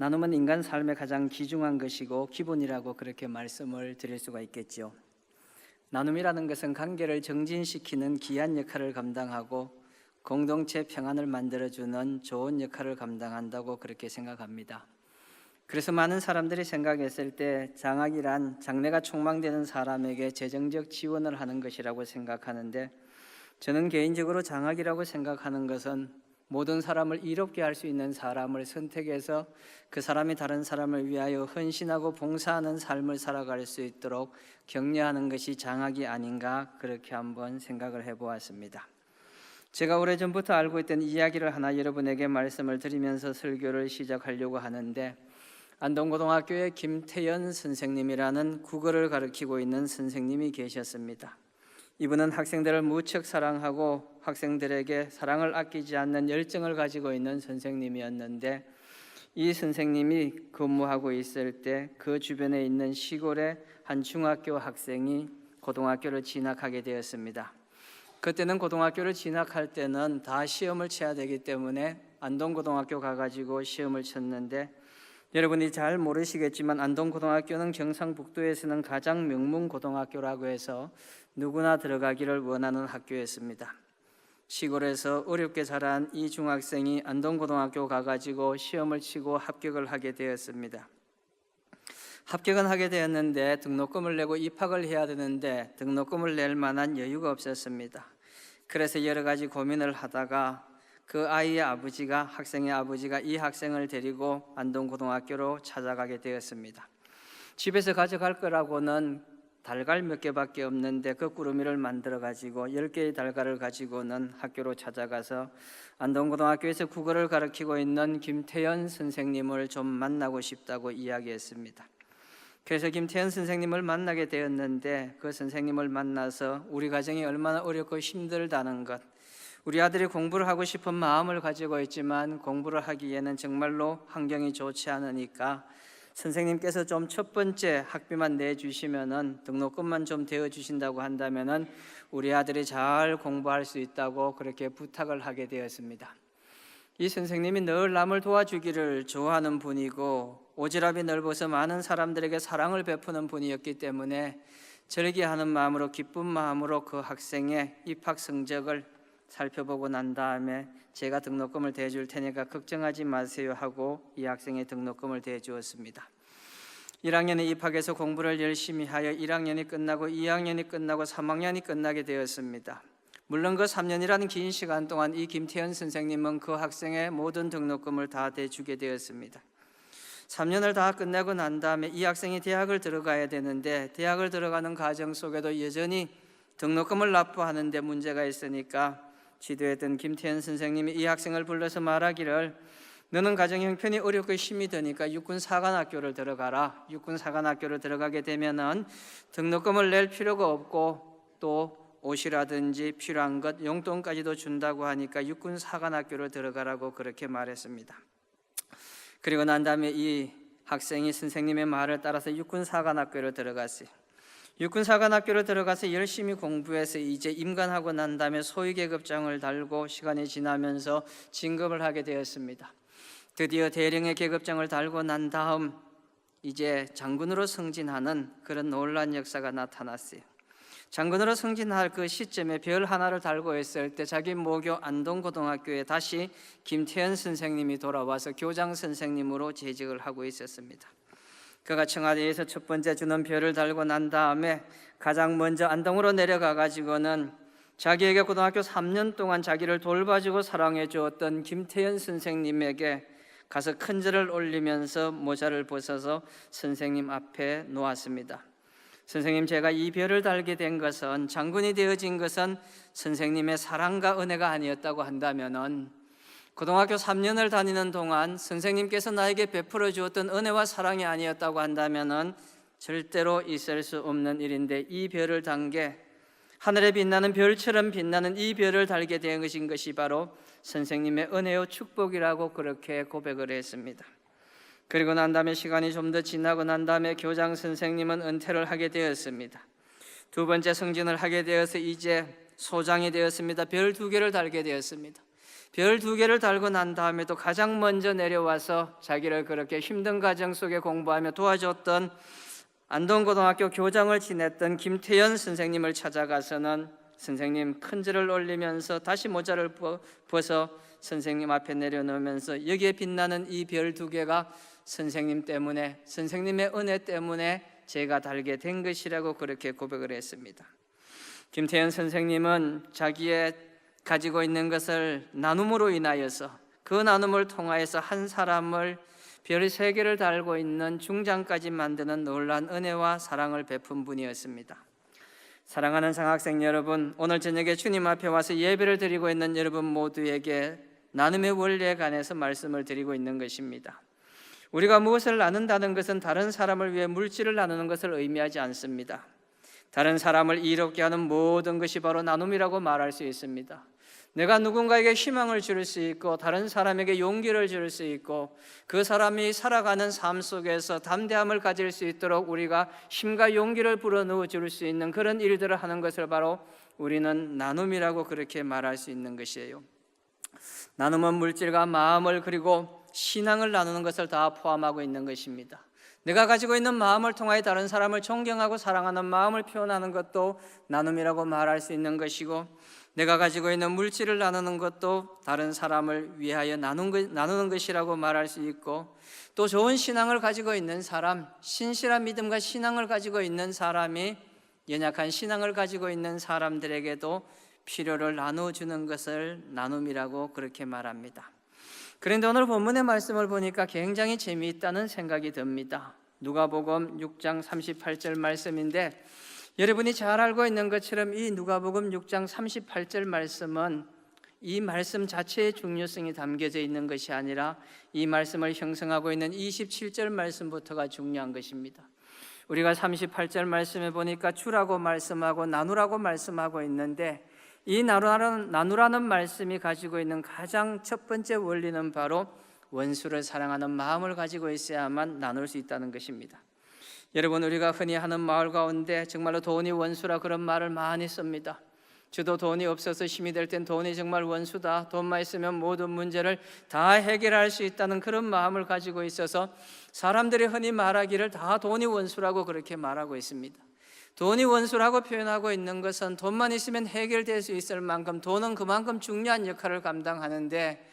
나눔은 인간 삶의 가장 귀중한 것이고 기본이라고 그렇게 말씀을 드릴 수가 있겠죠. 나눔이라는 것은 관계를 정진시키는 귀한 역할을 감당하고 공동체 평안을 만들어주는 좋은 역할을 감당한다고 그렇게 생각합니다. 그래서 많은 사람들이 생각했을 때 장학이란 장래가 촉망되는 사람에게 재정적 지원을 하는 것이라고 생각하는데, 저는 개인적으로 장학이라고 생각하는 것은 모든 사람을 이롭게 할 수 있는 사람을 선택해서 그 사람이 다른 사람을 위하여 헌신하고 봉사하는 삶을 살아갈 수 있도록 격려하는 것이 장학이 아닌가, 그렇게 한번 생각을 해보았습니다. 제가 오래전부터 알고 있던 이야기를 하나 여러분에게 말씀을 드리면서 설교를 시작하려고 하는데, 안동고등학교의 김태연 선생님이라는 국어를 가르치고 있는 선생님이 계셨습니다. 이분은 학생들을 무척 사랑하고 학생들에게 사랑을 아끼지 않는 열정을 가지고 있는 선생님이었는데, 이 선생님이 근무하고 있을 때 그 주변에 있는 시골의 한 중학교 학생이 고등학교를 진학하게 되었습니다. 그때는 고등학교를 진학할 때는 다 시험을 쳐야 되기 때문에 안동고등학교 가가지고 시험을 쳤는데, 여러분이 잘 모르시겠지만 안동고등학교는 경상북도에서는 가장 명문고등학교라고 해서 누구나 들어가기를 원하는 학교였습니다. 시골에서 어렵게 자란 이 중학생이 안동고등학교 가가지고 시험을 치고 합격을 하게 되었습니다. 합격은 하게 되었는데 등록금을 내고 입학을 해야 되는데 등록금을 낼 만한 여유가 없었습니다. 그래서 여러 가지 고민을 하다가 그 아이의 아버지가, 학생의 아버지가 이 학생을 데리고 안동고등학교로 찾아가게 되었습니다. 집에서 가져갈 거라고는 달걀 몇 개밖에 없는데 그 꾸러미를 만들어 가지고 10개의 달걀을 가지고는 학교로 찾아가서 안동고등학교에서 국어를 가르치고 있는 김태연 선생님을 좀 만나고 싶다고 이야기했습니다. 그래서 김태연 선생님을 만나게 되었는데, 그 선생님을 만나서 우리 가정이 얼마나 어렵고 힘들다는 것, 우리 아들이 공부를 하고 싶은 마음을 가지고 있지만 공부를 하기에는 정말로 환경이 좋지 않으니까 선생님께서 좀 첫 번째 학비만 내주시면은, 등록금만 좀 대어주신다고 한다면은 우리 아들이 잘 공부할 수 있다고 그렇게 부탁을 하게 되었습니다. 이 선생님이 늘 남을 도와주기를 좋아하는 분이고 오지랖이 넓어서 많은 사람들에게 사랑을 베푸는 분이었기 때문에 절기하는 마음으로, 기쁜 마음으로 그 학생의 입학 성적을 살펴보고 난 다음에 제가 등록금을 대줄 테니까 걱정하지 마세요 하고 이 학생의 등록금을 대주었습니다. 1학년에 입학해서 공부를 열심히 하여 1학년이 끝나고 2학년이 끝나고 3학년이 끝나게 되었습니다. 물론 그 3년이라는 긴 시간 동안 이 김태연 선생님은 그 학생의 모든 등록금을 다 대주게 되었습니다. 3년을 다 끝내고 난 다음에 이 학생이 대학을 들어가야 되는데, 대학을 들어가는 과정 속에도 여전히 등록금을 납부하는데 문제가 있으니까 지도했던 김태연 선생님이 이 학생을 불러서 말하기를, 너는 가정 형편이 어렵고 힘이 드니까 육군사관학교를 들어가라. 육군사관학교를 들어가게 되면은 등록금을 낼 필요가 없고 또 옷이라든지 필요한 것, 용돈까지도 준다고 하니까 육군사관학교를 들어가라고 그렇게 말했습니다. 그리고 난 다음에 이 학생이 선생님의 말을 따라서 육군사관학교를 들어갔어요. 육군사관학교를 들어가서 열심히 공부해서 이제 임관하고 난 다음에 소위계급장을 달고 시간이 지나면서 진급을 하게 되었습니다. 드디어 대령의 계급장을 달고 난 다음 이제 장군으로 승진하는 그런 놀라운 역사가 나타났어요. 장군으로 승진할 그 시점에 별 하나를 달고 있을 때 자기 모교 안동고등학교에 다시 김태연 선생님이 돌아와서 교장 선생님으로 재직을 하고 있었습니다. 그가 청와대에서 첫 번째 주는 별을 달고 난 다음에 가장 먼저 안동으로 내려가 가지고는 자기에게 고등학교 3년 동안 자기를 돌봐주고 사랑해 주었던 김태연 선생님에게 가서 큰 절을 올리면서 모자를 벗어서 선생님 앞에 놓았습니다. 선생님, 제가 이 별을 달게 된 것은, 장군이 되어진 것은 선생님의 사랑과 은혜가 아니었다고 한다면은, 고등학교 3년을 다니는 동안 선생님께서 나에게 베풀어 주었던 은혜와 사랑이 아니었다고 한다면은 절대로 있을 수 없는 일인데, 이 별을 단 게, 하늘에 빛나는 별처럼 빛나는 이 별을 달게 된 것이 바로 선생님의 은혜요 축복이라고 그렇게 고백을 했습니다. 그리고 난 다음에 시간이 좀 더 지나고 난 다음에 교장 선생님은 은퇴를 하게 되었습니다. 두 번째 승진을 하게 되어서 이제 소장이 되었습니다. 별 2개를 달게 되었습니다. 별 2개를 달고 난 다음에도 가장 먼저 내려와서 자기를 그렇게 힘든 가정 속에 공부하며 도와줬던 안동고등학교 교장을 지냈던 김태연 선생님을 찾아가서는 선생님 큰절을 올리면서 다시 모자를 벗어 선생님 앞에 내려놓으면서 여기에 빛나는 이 별 2개가 선생님 때문에, 선생님의 은혜 때문에 제가 달게 된 것이라고 그렇게 고백을 했습니다. 김태연 선생님은 자기의 가지고 있는 것을 나눔으로 인하여서 그 나눔을 통하여서 한 사람을 별 3개를 달고 있는 중장까지 만드는 놀라운 은혜와 사랑을 베푼 분이었습니다. 사랑하는 상학생 여러분, 오늘 저녁에 주님 앞에 와서 예배를 드리고 있는 여러분 모두에게 나눔의 원리에 관해서 말씀을 드리고 있는 것입니다. 우리가 무엇을 나눈다는 것은 다른 사람을 위해 물질을 나누는 것을 의미하지 않습니다. 다른 사람을 이롭게 하는 모든 것이 바로 나눔이라고 말할 수 있습니다. 내가 누군가에게 희망을 줄 수 있고 다른 사람에게 용기를 줄 수 있고 그 사람이 살아가는 삶 속에서 담대함을 가질 수 있도록 우리가 힘과 용기를 불어넣어 줄 수 있는 그런 일들을 하는 것을 바로 우리는 나눔이라고 그렇게 말할 수 있는 것이에요. 나눔은 물질과 마음을 그리고 신앙을 나누는 것을 다 포함하고 있는 것입니다. 내가 가지고 있는 마음을 통하여 다른 사람을 존경하고 사랑하는 마음을 표현하는 것도 나눔이라고 말할 수 있는 것이고, 내가 가지고 있는 물질을 나누는 것도 다른 사람을 위하여 나누는 것이라고 말할 수 있고, 또 좋은 신앙을 가지고 있는 사람, 신실한 믿음과 신앙을 가지고 있는 사람이 연약한 신앙을 가지고 있는 사람들에게도 필요를 나눠주는 것을 나눔이라고 그렇게 말합니다. 그런데 오늘 본문의 말씀을 보니까 굉장히 재미있다는 생각이 듭니다. 누가복음 6장 38절 말씀인데, 여러분이 잘 알고 있는 것처럼 이 누가복음 6장 38절 말씀은 이 말씀 자체의 중요성이 담겨져 있는 것이 아니라 이 말씀을 형성하고 있는 27절 말씀부터가 중요한 것입니다. 우리가 38절 말씀에 보니까 주라고 말씀하고 나누라고 말씀하고 있는데, 이 나누라는 말씀이 가지고 있는 가장 첫 번째 원리는 바로 원수를 사랑하는 마음을 가지고 있어야만 나눌 수 있다는 것입니다. 여러분, 우리가 흔히 하는 말 가운데 정말로 돈이 원수라 그런 말을 많이 씁니다. 저도 돈이 없어서 힘이 될 땐 돈이 정말 원수다, 돈만 있으면 모든 문제를 다 해결할 수 있다는 그런 마음을 가지고 있어서 사람들이 흔히 말하기를 다 돈이 원수라고 그렇게 말하고 있습니다. 돈이 원수라고 표현하고 있는 것은 돈만 있으면 해결될 수 있을 만큼 돈은 그만큼 중요한 역할을 감당하는데,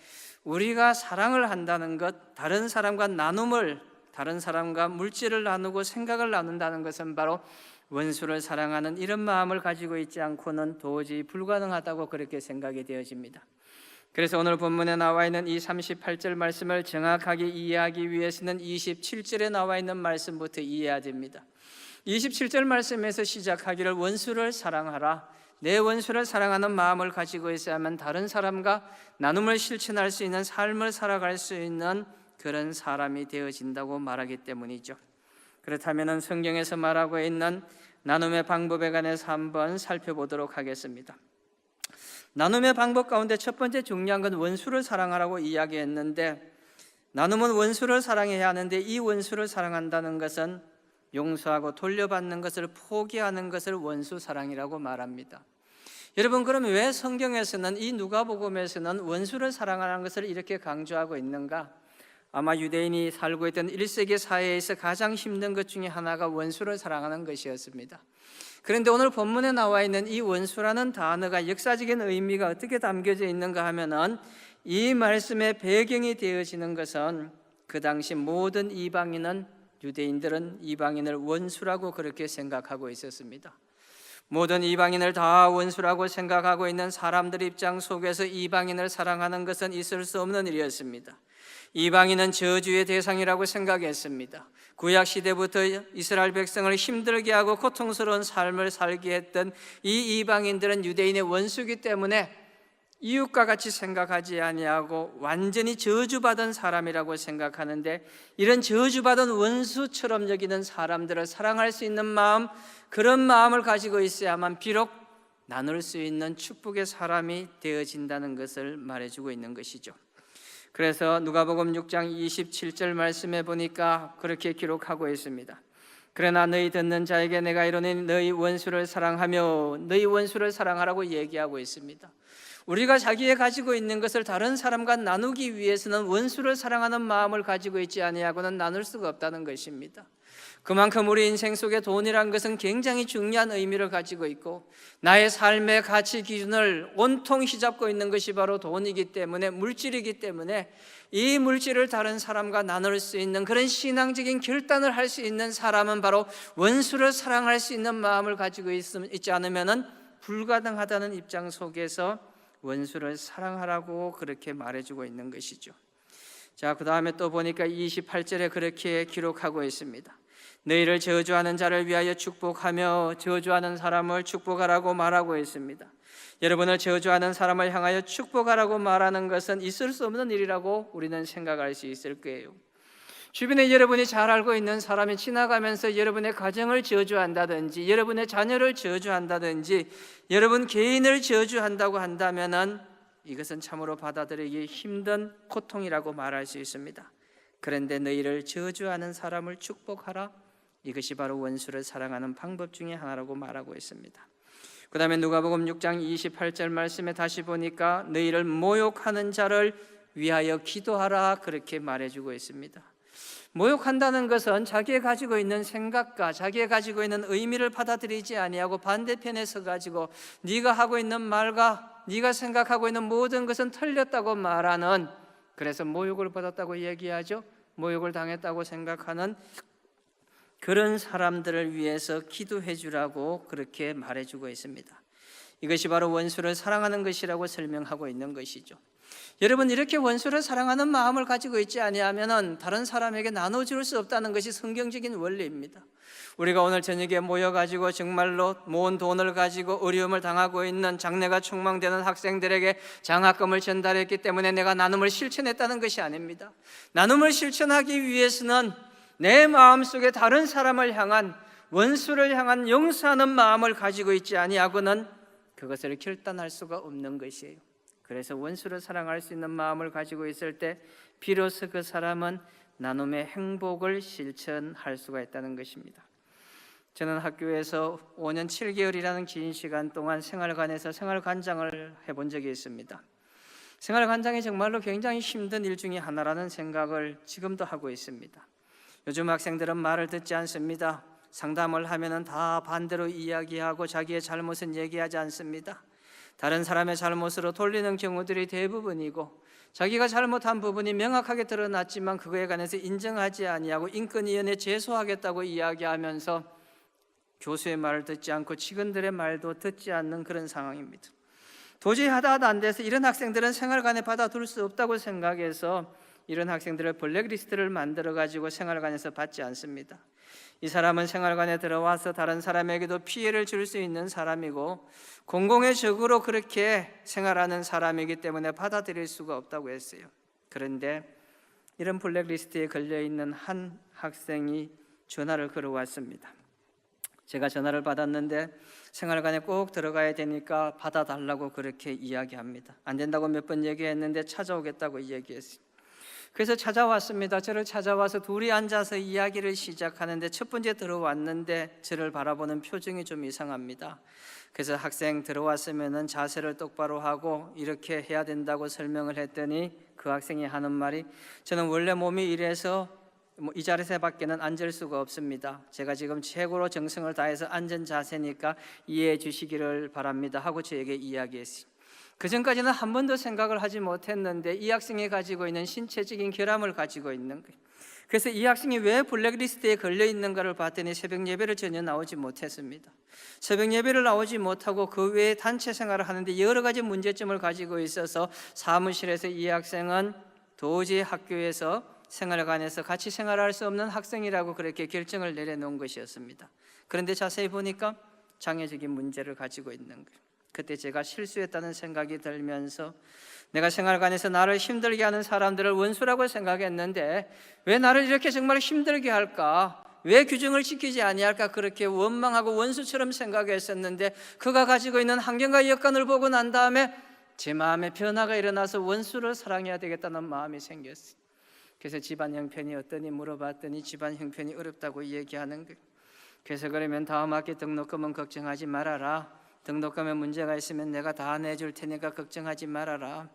우리가 사랑을 한다는 것, 다른 사람과 나눔을, 다른 사람과 물질을 나누고 생각을 나눈다는 것은 바로 원수를 사랑하는 이런 마음을 가지고 있지 않고는 도저히 불가능하다고 그렇게 생각이 되어집니다. 그래서 오늘 본문에 나와 있는 이 38절 말씀을 정확하게 이해하기 위해서는 27절에 나와 있는 말씀부터 이해해야 됩니다. 27절 말씀에서 시작하기를 원수를 사랑하라, 내 원수를 사랑하는 마음을 가지고 있어야만 다른 사람과 나눔을 실천할 수 있는 삶을 살아갈 수 있는 그런 사람이 되어진다고 말하기 때문이죠. 그렇다면 성경에서 말하고 있는 나눔의 방법에 관해서 한번 살펴보도록 하겠습니다. 나눔의 방법 가운데 첫 번째 중요한 건 원수를 사랑하라고 이야기했는데, 나눔은 원수를 사랑해야 하는데 이 원수를 사랑한다는 것은 용서하고 돌려받는 것을 포기하는 것을 원수 사랑이라고 말합니다. 여러분, 그러면 왜 성경에서는 이 누가복음에서는 원수를 사랑하는 것을 이렇게 강조하고 있는가? 아마 유대인이 살고 있던 1세기 사회에서 가장 힘든 것 중에 하나가 원수를 사랑하는 것이었습니다. 그런데 오늘 본문에 나와 있는 이 원수라는 단어가 역사적인 의미가 어떻게 담겨져 있는가 하면은, 이 말씀의 배경이 되어지는 것은 그 당시 모든 유대인들은 이방인을 원수라고 그렇게 생각하고 있었습니다. 모든 이방인을 다 원수라고 생각하고 있는 사람들 입장 속에서 이방인을 사랑하는 것은 있을 수 없는 일이었습니다. 이방인은 저주의 대상이라고 생각했습니다. 구약 시대부터 이스라엘 백성을 힘들게 하고 고통스러운 삶을 살게 했던 이 이방인들은 유대인의 원수이기 때문에 이웃과 같이 생각하지 아니하고 완전히 저주받은 사람이라고 생각하는데, 이런 저주받은 원수처럼 여기는 사람들을 사랑할 수 있는 마음, 그런 마음을 가지고 있어야만 비록 나눌 수 있는 축복의 사람이 되어진다는 것을 말해주고 있는 것이죠. 그래서 누가복음 6장 27절 말씀에 보니까 그렇게 기록하고 있습니다. 그러나 너희 듣는 자에게 내가 이르노니 너희 원수를 사랑하며, 너희 원수를 사랑하라고 얘기하고 있습니다. 우리가 자기의 가지고 있는 것을 다른 사람과 나누기 위해서는 원수를 사랑하는 마음을 가지고 있지 아니하고는 나눌 수가 없다는 것입니다. 그만큼 우리 인생 속에 돈이란 것은 굉장히 중요한 의미를 가지고 있고 나의 삶의 가치 기준을 온통 휘잡고 있는 것이 바로 돈이기 때문에, 물질이기 때문에 이 물질을 다른 사람과 나눌 수 있는 그런 신앙적인 결단을 할 수 있는 사람은 바로 원수를 사랑할 수 있는 마음을 가지고 있지 않으면 불가능하다는 입장 속에서 원수를 사랑하라고 그렇게 말해주고 있는 것이죠. 자, 그 다음에 또 보니까 28절에 그렇게 기록하고 있습니다. 너희를 저주하는 자를 위하여 축복하며 저주하는 사람을 축복하라고 말하고 있습니다. 여러분을 저주하는 사람을 향하여 축복하라고 말하는 것은 있을 수 없는 일이라고 우리는 생각할 수 있을 거예요. 주변에 여러분이 잘 알고 있는 사람이 지나가면서 여러분의 가정을 저주한다든지 여러분의 자녀를 저주한다든지 여러분 개인을 저주한다고 한다면 이것은 참으로 받아들이기 힘든 고통이라고 말할 수 있습니다. 그런데 너희를 저주하는 사람을 축복하라, 이것이 바로 원수를 사랑하는 방법 중에 하나라고 말하고 있습니다. 그 다음에 누가복음 6장 28절 말씀에 다시 보니까 너희를 모욕하는 자를 위하여 기도하라, 그렇게 말해주고 있습니다. 모욕한다는 것은 자기가 가지고 있는 생각과 자기가 가지고 있는 의미를 받아들이지 아니하고 반대편에 서 가지고 네가 하고 있는 말과 네가 생각하고 있는 모든 것은 틀렸다고 말하는, 그래서 모욕을 받았다고 얘기하죠. 모욕을 당했다고 생각하는 그런 사람들을 위해서 기도해 주라고 그렇게 말해주고 있습니다. 이것이 바로 원수를 사랑하는 것이라고 설명하고 있는 것이죠. 여러분, 이렇게 원수를 사랑하는 마음을 가지고 있지 아니하면 다른 사람에게 나눠줄 수 없다는 것이 성경적인 원리입니다. 우리가 오늘 저녁에 모여가지고 정말로 모은 돈을 가지고 어려움을 당하고 있는 장래가 촉망되는 학생들에게 장학금을 전달했기 때문에 내가 나눔을 실천했다는 것이 아닙니다. 나눔을 실천하기 위해서는 내 마음속에 다른 사람을 향한, 원수를 향한 용서하는 마음을 가지고 있지 아니하고는 그것을 결단할 수가 없는 것이에요. 그래서 원수를 사랑할 수 있는 마음을 가지고 있을 때 비로소 그 사람은 나눔의 행복을 실천할 수가 있다는 것입니다. 저는 학교에서 5년 7개월이라는 긴 시간 동안 생활관에서 생활관장을 해본 적이 있습니다. 생활관장이 정말로 굉장히 힘든 일 중에 하나라는 생각을 지금도 하고 있습니다. 요즘 학생들은 말을 듣지 않습니다. 상담을 하면은 다 반대로 이야기하고 자기의 잘못은 얘기하지 않습니다. 다른 사람의 잘못으로 돌리는 경우들이 대부분이고 자기가 잘못한 부분이 명확하게 드러났지만 그거에 관해서 인정하지 아니하고 인권위원회에 제소하겠다고 이야기하면서 교수의 말을 듣지 않고 직원들의 말도 듣지 않는 그런 상황입니다. 도저히 하다 안 돼서 이런 학생들은 생활관에 받아둘 수 없다고 생각해서 이런 학생들을 블랙리스트를 만들어 가지고 생활관에서 받지 않습니다. 이 사람은 생활관에 들어와서 다른 사람에게도 피해를 줄 수 있는 사람이고 공공의 적으로 그렇게 생활하는 사람이기 때문에 받아들일 수가 없다고 했어요. 그런데 이런 블랙리스트에 걸려있는 한 학생이 전화를 걸어왔습니다. 제가 전화를 받았는데 생활관에 꼭 들어가야 되니까 받아달라고 그렇게 이야기합니다. 안 된다고 몇 번 얘기했는데 찾아오겠다고 얘기했어요. 그래서 찾아왔습니다. 저를 찾아와서 둘이 앉아서 이야기를 시작하는데 첫 번째 들어왔는데 저를 바라보는 표정이 좀 이상합니다. 그래서 학생 들어왔으면 자세를 똑바로 하고 이렇게 해야 된다고 설명을 했더니 그 학생이 하는 말이 저는 원래 몸이 이래서 이 자세밖에는 앉을 수가 없습니다. 제가 지금 최고로 정성을 다해서 앉은 자세니까 이해해 주시기를 바랍니다 하고 저에게 이야기했어요. 그 전까지는 한 번도 생각을 하지 못했는데 이 학생이 가지고 있는 신체적인 결함을 가지고 있는 거예요. 그래서 이 학생이 왜 블랙리스트에 걸려 있는가를 봤더니 새벽 예배를 전혀 나오지 못했습니다. 새벽 예배를 나오지 못하고 그 외에 단체 생활을 하는데 여러 가지 문제점을 가지고 있어서 사무실에서 이 학생은 도저히 학교에서 생활관에서 같이 생활할 수 없는 학생이라고 그렇게 결정을 내려놓은 것이었습니다. 그런데 자세히 보니까 장애적인 문제를 가지고 있는 거예요. 그때 제가 실수했다는 생각이 들면서 내가 생활관에서 나를 힘들게 하는 사람들을 원수라고 생각했는데 왜 나를 이렇게 정말 힘들게 할까? 왜 규정을 지키지 아니할까? 그렇게 원망하고 원수처럼 생각했었는데 그가 가지고 있는 환경과 여건을 보고 난 다음에 제 마음에 변화가 일어나서 원수를 사랑해야 되겠다는 마음이 생겼어요. 그래서 집안 형편이 어떠니 물어봤더니 집안 형편이 어렵다고 얘기하는 거예요. 그래서 그러면 다음 학기 등록금은 걱정하지 말아라. 등록금에 문제가 있으면 내가 다 내줄 테니까 걱정하지 말아라.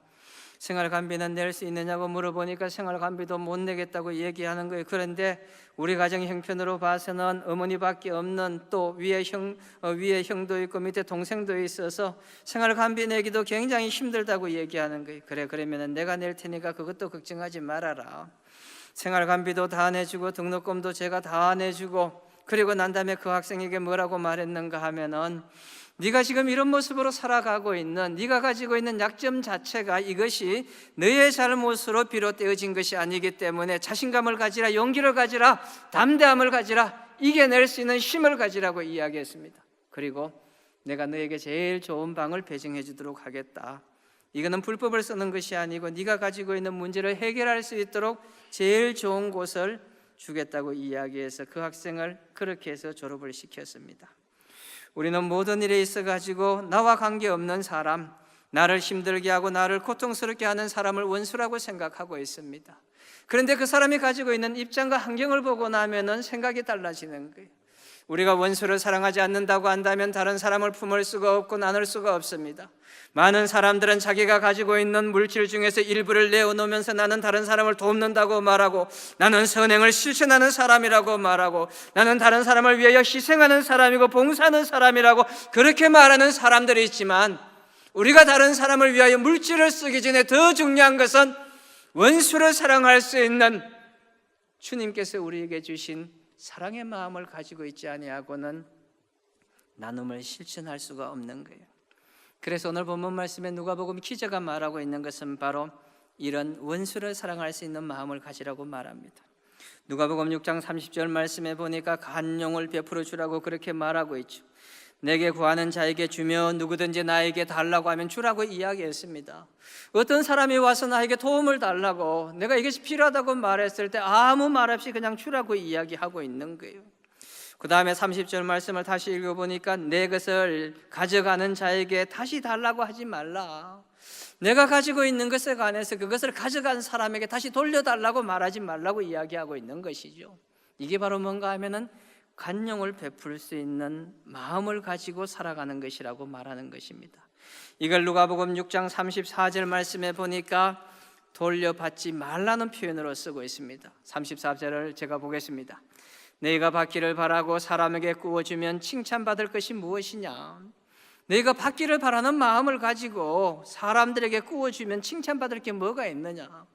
생활감비는 낼 수 있느냐고 물어보니까 생활감비도 못 내겠다고 얘기하는 거예요. 그런데 우리 가정 형편으로 봐서는 어머니밖에 없는, 또 위에 형도 있고 밑에 동생도 있어서 생활감비 내기도 굉장히 힘들다고 얘기하는 거예요. 그래, 그러면 내가 낼 테니까 그것도 걱정하지 말아라. 생활감비도 다 내주고 등록금도 제가 다 내주고, 그리고 난 다음에 그 학생에게 뭐라고 말했는가 하면은, 네가 지금 이런 모습으로 살아가고 있는, 네가 가지고 있는 약점 자체가 이것이 너의 잘못으로 비롯되어진 것이 아니기 때문에 자신감을 가지라, 용기를 가지라, 담대함을 가지라, 이겨낼 수 있는 힘을 가지라고 이야기했습니다. 그리고 내가 너에게 제일 좋은 방을 배정해 주도록 하겠다. 이거는 불법을 쓰는 것이 아니고 네가 가지고 있는 문제를 해결할 수 있도록 제일 좋은 곳을 주겠다고 이야기해서 그 학생을 그렇게 해서 졸업을 시켰습니다. 우리는 모든 일에 있어가지고 나와 관계없는 사람, 나를 힘들게 하고 나를 고통스럽게 하는 사람을 원수라고 생각하고 있습니다. 그런데 그 사람이 가지고 있는 입장과 환경을 보고 나면은 생각이 달라지는 거예요. 우리가 원수를 사랑하지 않는다고 한다면 다른 사람을 품을 수가 없고 나눌 수가 없습니다. 많은 사람들은 자기가 가지고 있는 물질 중에서 일부를 내어놓으면서 나는 다른 사람을 돕는다고 말하고, 나는 선행을 실천하는 사람이라고 말하고, 나는 다른 사람을 위하여 희생하는 사람이고 봉사하는 사람이라고 그렇게 말하는 사람들이 있지만, 우리가 다른 사람을 위하여 물질을 쓰기 전에 더 중요한 것은 원수를 사랑할 수 있는 주님께서 우리에게 주신 사랑의 마음을 가지고 있지 아니하고는 나눔을 실천할 수가 없는 거예요. 그래서 오늘 본문 말씀에 누가복음 기자가 말하고 있는 것은 바로 이런 원수를 사랑할 수 있는 마음을 가지라고 말합니다. 누가복음 6장 30절 말씀에 보니까 간용을 베풀어 주라고 그렇게 말하고 있죠. 내게 구하는 자에게 주며 누구든지 나에게 달라고 하면 주라고 이야기했습니다. 어떤 사람이 와서 나에게 도움을 달라고, 내가 이것이 필요하다고 말했을 때 아무 말 없이 그냥 주라고 이야기하고 있는 거예요. 그 다음에 30절 말씀을 다시 읽어보니까 내 것을 가져가는 자에게 다시 달라고 하지 말라. 내가 가지고 있는 것에 관해서 그것을 가져간 사람에게 다시 돌려달라고 말하지 말라고 이야기하고 있는 것이죠. 이게 바로 뭔가 하면은 간용을 베풀 수 있는 마음을 가지고 살아가는 것이라고 말하는 것입니다. 이걸 누가복음 6장 34절 말씀에 보니까 돌려받지 말라는 표현으로 쓰고 있습니다. 34절을 제가 보겠습니다. 너희가 받기를 바라고 사람에게 구워주면 칭찬받을 것이 무엇이냐? 너희가 받기를 바라는 마음을 가지고 사람들에게 구워주면 칭찬받을 게 뭐가 있느냐?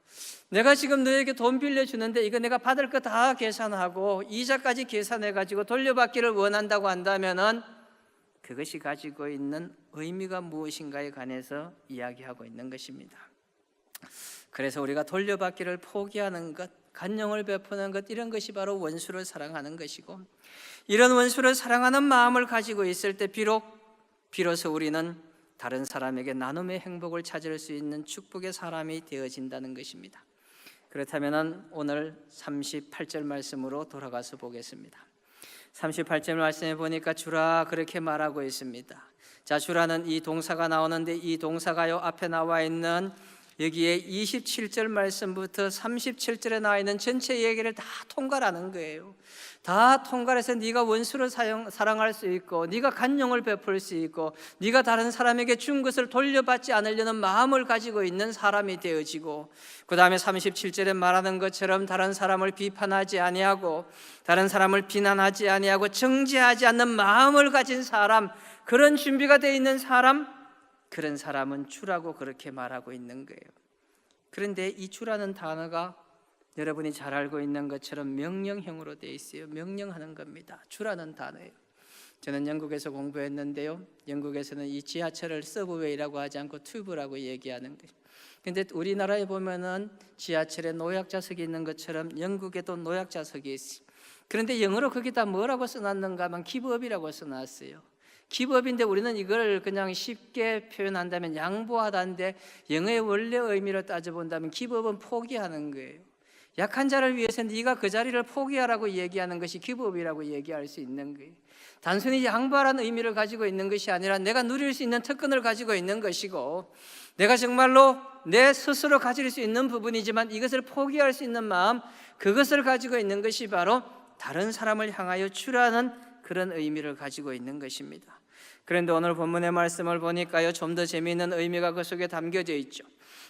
내가 지금 너에게 돈 빌려주는데 이거 내가 받을 거 다 계산하고 이자까지 계산해가지고 돌려받기를 원한다고 한다면은 그것이 가지고 있는 의미가 무엇인가에 관해서 이야기하고 있는 것입니다. 그래서 우리가 돌려받기를 포기하는 것, 간용을 베푸는 것, 이런 것이 바로 원수를 사랑하는 것이고, 이런 원수를 사랑하는 마음을 가지고 있을 때 비로소 우리는 다른 사람에게 나눔의 행복을 찾을 수 있는 축복의 사람이 되어진다는 것입니다. 그렇다면 오늘 38절 말씀으로 돌아가서 보겠습니다. 38절 말씀에 보니까 주라 그렇게 말하고 있습니다. 자, 주라는 이 동사가 나오는데 이 동사가요 앞에 나와 있는 여기에 27절 말씀부터 37절에 나와 있는 전체 얘기를 다 통괄하는 거예요. 다 통괄해서 네가 원수를 사랑할 수 있고, 네가 간용을 베풀 수 있고, 네가 다른 사람에게 준 것을 돌려받지 않으려는 마음을 가지고 있는 사람이 되어지고, 그 다음에 37절에 말하는 것처럼 다른 사람을 비판하지 아니하고, 다른 사람을 비난하지 아니하고, 정죄하지 않는 마음을 가진 사람, 그런 준비가 되어 있는 사람, 그런 사람은 주라고 그렇게 말하고 있는 거예요. 그런데 이 주라는 단어가 여러분이 잘 알고 있는 것처럼 명령형으로 되어 있어요. 명령하는 겁니다. 주라는 단어예요. 저는 영국에서 공부했는데요, 영국에서는 이 지하철을 서브웨이라고 하지 않고 튜브라고 얘기하는 거예요. 그런데 우리나라에 보면은 지하철에 노약자석이 있는 것처럼 영국에도 노약자석이 있어요. 그런데 영어로 거기다 뭐라고 써놨는가 하면 기브업이라고 써놨어요. 기브업인데 우리는 이걸 그냥 쉽게 표현한다면 양보하다인데, 영어의 원래 의미로 따져본다면 기브업은 포기하는 거예요. 약한 자를 위해서 네가 그 자리를 포기하라고 얘기하는 것이 기브업이라고 얘기할 수 있는 거예요. 단순히 양보하라는 의미를 가지고 있는 것이 아니라 내가 누릴 수 있는 특권을 가지고 있는 것이고, 내가 정말로 내 스스로 가질 수 있는 부분이지만 이것을 포기할 수 있는 마음, 그것을 가지고 있는 것이 바로 다른 사람을 향하여 주라는 그런 의미를 가지고 있는 것입니다. 그런데 오늘 본문의 말씀을 보니까요, 좀 더 재미있는 의미가 그 속에 담겨져 있죠.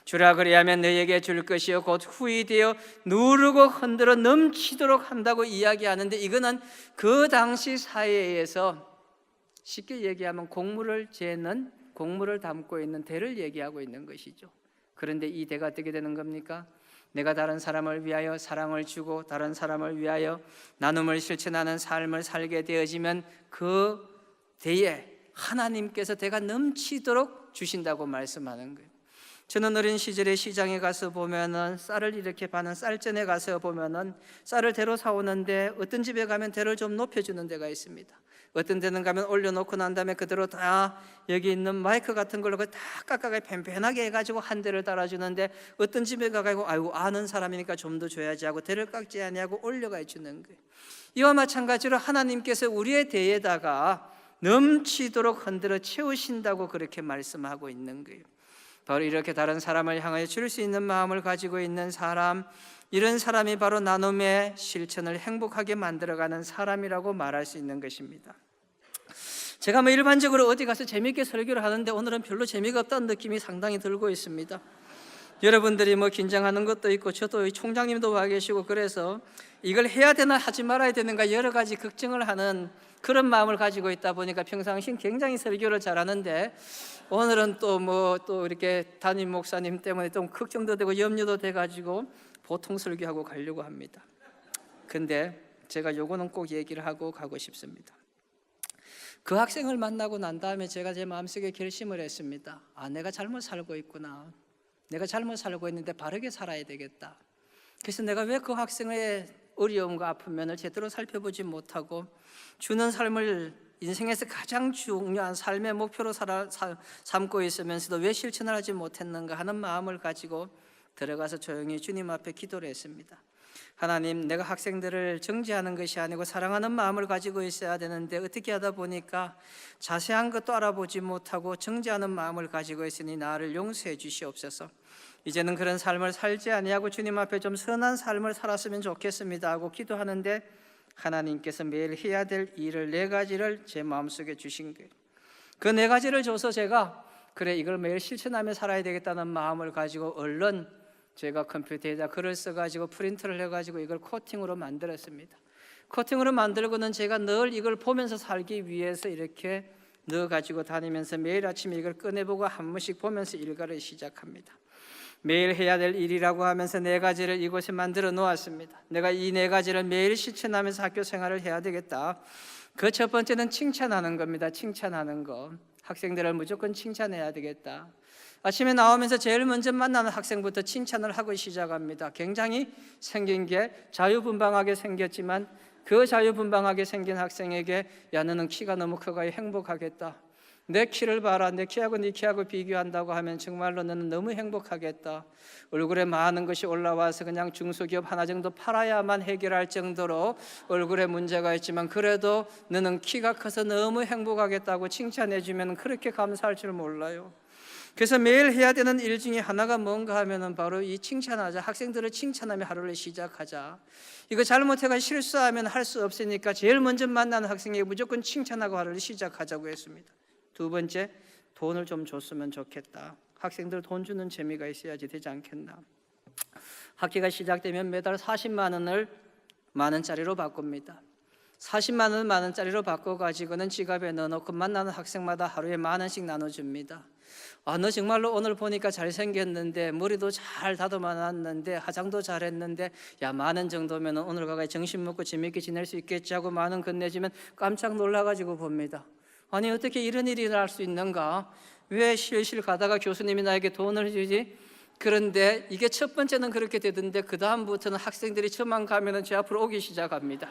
주라 그리하면 너에게 줄 것이요 곧 후히 되어 누르고 흔들어 넘치도록 한다고 이야기하는데, 이거는 그 당시 사회에서 쉽게 얘기하면 곡물을 재는, 곡물을 담고 있는 대를 얘기하고 있는 것이죠. 그런데 이 대가 어떻게 되는 겁니까? 내가 다른 사람을 위하여 사랑을 주고 다른 사람을 위하여 나눔을 실천하는 삶을 살게 되어지면 그 대에 하나님께서 대가 넘치도록 주신다고 말씀하는 거예요. 저는 어린 시절에 시장에 가서 보면은 쌀을 이렇게 파는 쌀전에 가서 보면은 쌀을 대로 사오는데, 어떤 집에 가면 대를 좀 높여주는 데가 있습니다. 어떤 데는 가면 올려놓고 난 다음에 그대로 다 여기 있는 마이크 같은 걸로 다 깎아가 펜펜하게 해가지고 한 대를 달아주는데, 어떤 집에 가가지고 아이고 아는 사람이니까 좀 더 줘야지 하고 대를 깎지 아니하고 올려가 주는 거예요. 이와 마찬가지로 하나님께서 우리의 대에다가 넘치도록 흔들어 채우신다고 그렇게 말씀하고 있는 거예요. 바로 이렇게 다른 사람을 향하여 줄 수 있는 마음을 가지고 있는 사람, 이런 사람이 바로 나눔의 실천을 행복하게 만들어가는 사람이라고 말할 수 있는 것입니다. 제가 일반적으로 어디 가서 재미있게 설교를 하는데 오늘은 별로 재미가 없다는 느낌이 상당히 들고 있습니다. 여러분들이 긴장하는 것도 있고 저도 총장님도 와 계시고, 그래서 이걸 해야 되나 하지 말아야 되는가 여러 가지 걱정을 하는 그런 마음을 가지고 있다 보니까 평상시 굉장히 설교를 잘하는데, 오늘은 또 이렇게 담임 목사님 때문에 좀 걱정도 되고 염려도 돼가지고 보통 설교하고 가려고 합니다. 근데 제가 요거는 꼭 얘기를 하고 가고 싶습니다. 그 학생을 만나고 난 다음에 제가 제 마음속에 결심을 했습니다. 내가 잘못 살고 있구나. 내가 잘못 살고 있는데 바르게 살아야 되겠다. 그래서 내가 왜 그 학생의 어려움과 아픔면을 제대로 살펴보지 못하고 주는 삶을 인생에서 가장 중요한 삶의 목표로 삼고 있으면서도 왜 실천을 하지 못했는가 하는 마음을 가지고 들어가서 조용히 주님 앞에 기도를 했습니다. 하나님, 내가 학생들을 정죄하는 것이 아니고 사랑하는 마음을 가지고 있어야 되는데 어떻게 하다 보니까 자세한 것도 알아보지 못하고 정죄하는 마음을 가지고 있으니 나를 용서해 주시옵소서. 이제는 그런 삶을 살지 아니하고 주님 앞에 좀 선한 삶을 살았으면 좋겠습니다 하고 기도하는데, 하나님께서 매일 해야 될 일을 4가지를 제 마음속에 주신 거예요. 그 4가지를 줘서 제가 그래 이걸 매일 실천하며 살아야 되겠다는 마음을 가지고 얼른 제가 컴퓨터에다 글을 써가지고 프린트를 해가지고 이걸 코팅으로 만들었습니다. 코팅으로 만들고는 제가 늘 이걸 보면서 살기 위해서 이렇게 넣어가지고 다니면서 매일 아침에 이걸 꺼내보고 한 번씩 보면서 일과를 시작합니다. 매일 해야 될 일이라고 하면서 4가지를 이곳에 만들어 놓았습니다. 내가 이 4가지를 매일 실천하면서 학교 생활을 해야 되겠다. 그 첫 번째는 칭찬하는 겁니다. 칭찬하는 거. 학생들을 무조건 칭찬해야 되겠다. 아침에 나오면서 제일 먼저 만나는 학생부터 칭찬을 하고 시작합니다. 굉장히 생긴 게 자유분방하게 생겼지만 그 자유분방하게 생긴 학생에게 야 너는 키가 너무 커가지고 행복하겠다. 내 키를 봐라. 내 키하고 네 키하고 비교한다고 하면 정말로 너는 너무 행복하겠다. 얼굴에 많은 것이 올라와서 그냥 중소기업 하나 정도 팔아야만 해결할 정도로 얼굴에 문제가 있지만 그래도 너는 키가 커서 너무 행복하겠다고 칭찬해 주면 그렇게 감사할 줄 몰라요. 그래서 매일 해야 되는 일 중에 하나가 뭔가 하면은 바로 이 칭찬하자. 학생들을 칭찬하며 하루를 시작하자. 이거 잘못해가 실수하면 할 수 없으니까 제일 먼저 만나는 학생에게 무조건 칭찬하고 하루를 시작하자고 했습니다. 2번째, 돈을 좀 줬으면 좋겠다. 학생들 돈 주는 재미가 있어야지 되지 않겠나. 학기가 시작되면 매달 40만 원을 만 원짜리로 바꿉니다. 40만 원을 만 원짜리로 바꿔가지고는 지갑에 넣어놓고 만나는 학생마다 하루에 만 원씩 나눠줍니다. 너 정말로 오늘 보니까 잘생겼는데 머리도 잘 다듬어놨는데 화장도 잘했는데 야 만 원 정도면 오늘 가서 점심 먹고 재밌게 지낼 수 있겠지 하고 만 원 건네주면 깜짝 놀라가지고 봅니다. 아니 어떻게 이런 일이 날 수 있는가? 왜 실실 가다가 교수님이 나에게 돈을 주지? 그런데 이게 첫 번째는 그렇게 되던데 그 다음부터는 학생들이 저만 가면은 제 앞으로 오기 시작합니다.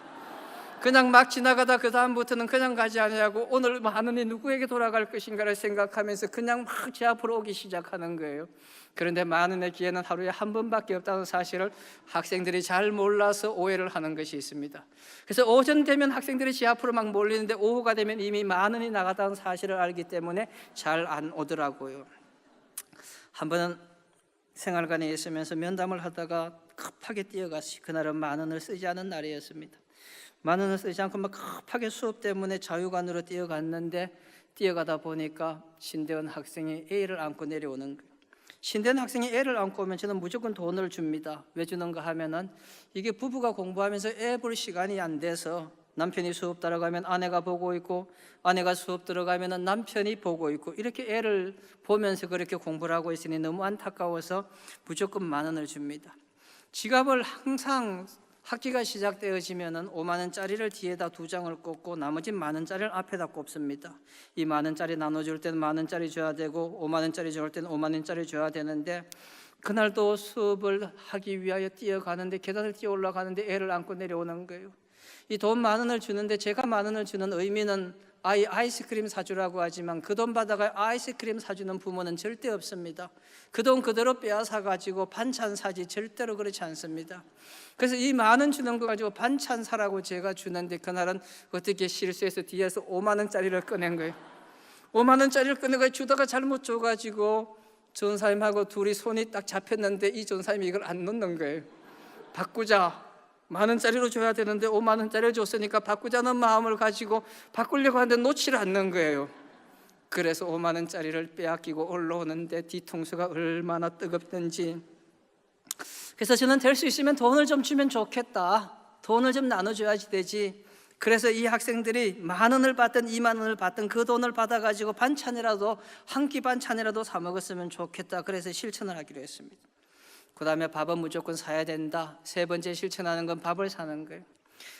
그냥 막 지나가다 그 다음부터는 그냥 가지 않냐고 오늘 만 원이 누구에게 돌아갈 것인가를 생각하면서 그냥 막 제 앞으로 오기 시작하는 거예요. 그런데 만 원의 기회는 하루에 한 번밖에 없다는 사실을 학생들이 잘 몰라서 오해를 하는 것이 있습니다. 그래서 오전 되면 학생들이 제 앞으로 막 몰리는데 오후가 되면 이미 만 원이 나갔다는 사실을 알기 때문에 잘 안 오더라고요. 한 번은 생활관에 있으면서 면담을 하다가 급하게 뛰어갔어요. 그날은 만 원을 쓰지 않은 날이었습니다. 만 원을 쓰지 않고 막 급하게 수업 때문에 자유관으로 뛰어갔는데 뛰어가다 보니까 신대원 학생이 애를 안고 내려오는 거예요. 신대원 학생이 애를 안고 오면 저는 무조건 돈을 줍니다. 왜 주는가 하면은 이게 부부가 공부하면서 애 볼 시간이 안 돼서 남편이 수업 들어가면 아내가 보고 있고 아내가 수업 들어가면 남편이 보고 있고 이렇게 애를 보면서 그렇게 공부를 하고 있으니 너무 안타까워서 무조건 10,000원을 줍니다. 지갑을 항상 학기가 시작되어지면 50,000원짜리를 뒤에다 2장을 꽂고 나머지 10,000원짜리를 앞에다 꼽습니다. 이 10,000원짜리 나눠줄 때는 10,000원짜리 줘야 되고 50,000원짜리 줄 때는 50,000원짜리 줘야 되는데 그날도 수업을 하기 위하여 뛰어가는데 계단을 뛰어 올라가는데 애를 안고 내려오는 거예요. 이 돈 10,000원을 주는데 제가 10,000원을 주는 의미는 아이스크림 사주라고 하지만 그 돈 받아가 아이스크림 사주는 부모는 절대 없습니다. 그 돈 그대로 빼앗아 가지고 반찬 사지 절대로 그렇지 않습니다. 그래서 이 10,000원 주는 거 가지고 반찬 사라고 제가 주는데 그날은 어떻게 실수해서 뒤에서 50,000원짜리를 꺼낸 거예요. 50,000원짜리를 꺼내가 주다가 잘못 줘가지고 전사님하고 둘이 손이 딱 잡혔는데 이 전사님이 이걸 안 넣는 거예요. 바꾸자. 10,000원짜리로 줘야 되는데 50,000원짜리를 줬으니까 바꾸자는 마음을 가지고 바꾸려고 하는데 놓지를 않는 거예요. 그래서 50,000원짜리를 빼앗기고 올라오는데 뒤통수가 얼마나 뜨겁던지. 그래서 저는 될 수 있으면 돈을 좀 주면 좋겠다. 돈을 좀 나눠줘야지 되지. 그래서 이 학생들이 10,000원을 받든 20,000원을 받든 그 돈을 받아가지고 반찬이라도 한 끼 반찬이라도 사 먹었으면 좋겠다. 그래서 실천을 하기로 했습니다. 그 다음에 밥은 무조건 사야 된다. 3번째 실천하는 건 밥을 사는 거예요.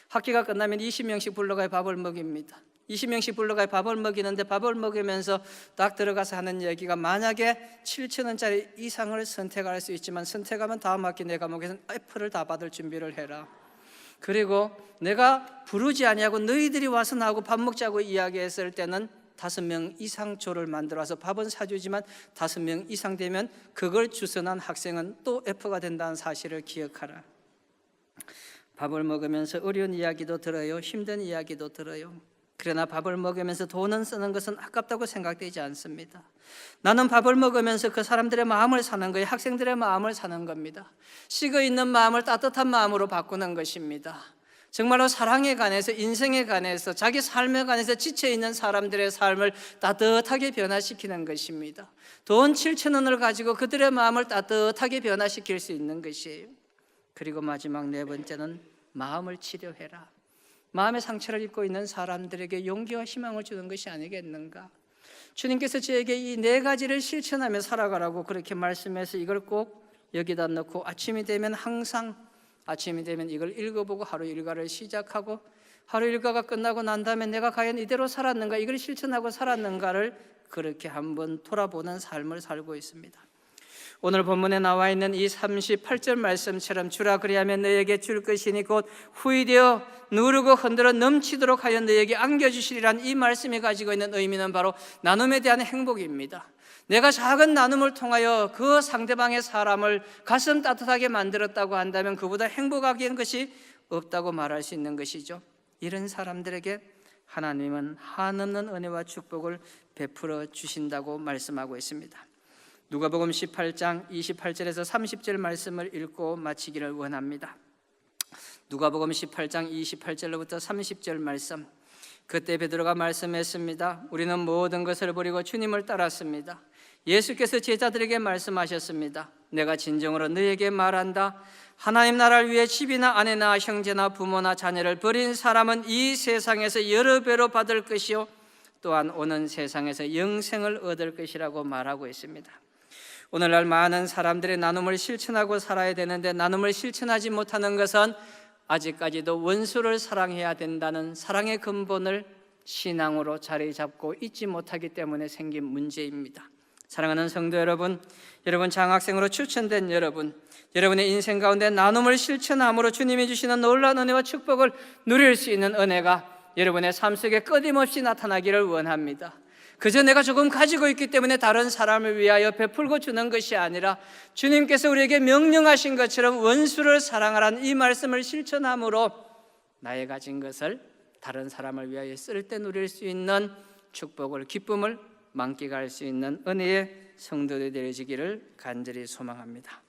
학기가 끝나면 20명씩 불러가야 밥을 먹입니다. 20명씩 불러가야 밥을 먹이는데 밥을 먹으면서 딱 들어가서 하는 얘기가 만약에 7,000원짜리 이상을 선택할 수 있지만 선택하면 다음 학기 내 과목에서 F를 다 받을 준비를 해라. 그리고 내가 부르지 아니하고 너희들이 와서 나하고 밥 먹자고 이야기했을 때는 5명 이상 조를 만들어서 밥은 사주지만 5명 이상 되면 그걸 주선한 학생은 또 F가 된다는 사실을 기억하라. 밥을 먹으면서 어려운 이야기도 들어요. 힘든 이야기도 들어요. 그러나 밥을 먹으면서 돈은 쓰는 것은 아깝다고 생각되지 않습니다. 나는 밥을 먹으면서 그 사람들의 마음을 사는 거예요. 학생들의 마음을 사는 겁니다. 식어 있는 마음을 따뜻한 마음으로 바꾸는 것입니다. 정말로 사랑에 관해서 인생에 관해서 자기 삶에 관해서 지쳐있는 사람들의 삶을 따뜻하게 변화시키는 것입니다. 돈 7,000원을 가지고 그들의 마음을 따뜻하게 변화시킬 수 있는 것이에요. 그리고 마지막 4번째는 마음을 치료해라. 마음의 상처를 입고 있는 사람들에게 용기와 희망을 주는 것이 아니겠는가. 주님께서 저에게 이 4가지를 실천하며 살아가라고 그렇게 말씀해서 이걸 꼭 여기다 넣고 아침이 되면 이걸 읽어보고 하루 일과를 시작하고 하루 일과가 끝나고 난 다음에 내가 과연 이대로 살았는가, 이걸 실천하고 살았는가를 그렇게 한번 돌아보는 삶을 살고 있습니다. 오늘 본문에 나와 있는 이 38절 말씀처럼 주라 그리하면 너에게 줄 것이니 곧 후이되어 누르고 흔들어 넘치도록 하여 너에게 안겨주시리란 이 말씀이 가지고 있는 의미는 바로 나눔에 대한 행복입니다. 내가 작은 나눔을 통하여 그 상대방의 사람을 가슴 따뜻하게 만들었다고 한다면 그보다 행복하게 것이 없다고 말할 수 있는 것이죠. 이런 사람들에게 하나님은 한없는 은혜와 축복을 베풀어 주신다고 말씀하고 있습니다. 누가복음 18장 28절에서 30절 말씀을 읽고 마치기를 원합니다. 누가복음 18장 28절로부터 30절 말씀. 그때 베드로가 말씀했습니다. 우리는 모든 것을 버리고 주님을 따랐습니다. 예수께서 제자들에게 말씀하셨습니다. 내가 진정으로 너희에게 말한다. 하나님 나라를 위해 집이나 아내나 형제나 부모나 자녀를 버린 사람은 이 세상에서 여러 배로 받을 것이요 또한 오는 세상에서 영생을 얻을 것이라고 말하고 있습니다. 오늘날 많은 사람들의 나눔을 실천하고 살아야 되는데 나눔을 실천하지 못하는 것은 아직까지도 원수를 사랑해야 된다는 사랑의 근본을 신앙으로 자리 잡고 있지 못하기 때문에 생긴 문제입니다. 사랑하는 성도 여러분, 여러분 장학생으로 추천된 여러분의 인생 가운데 나눔을 실천함으로 주님이 주시는 놀라운 은혜와 축복을 누릴 수 있는 은혜가 여러분의 삶 속에 끊임없이 나타나기를 원합니다. 그저 내가 조금 가지고 있기 때문에 다른 사람을 위하여 베풀고 주는 것이 아니라 주님께서 우리에게 명령하신 것처럼 원수를 사랑하라는 이 말씀을 실천함으로 나의 가진 것을 다른 사람을 위하여 쓸 때 누릴 수 있는 축복을, 기쁨을 만끽할 수 있는 은혜의 성도들이 되시기를 간절히 소망합니다.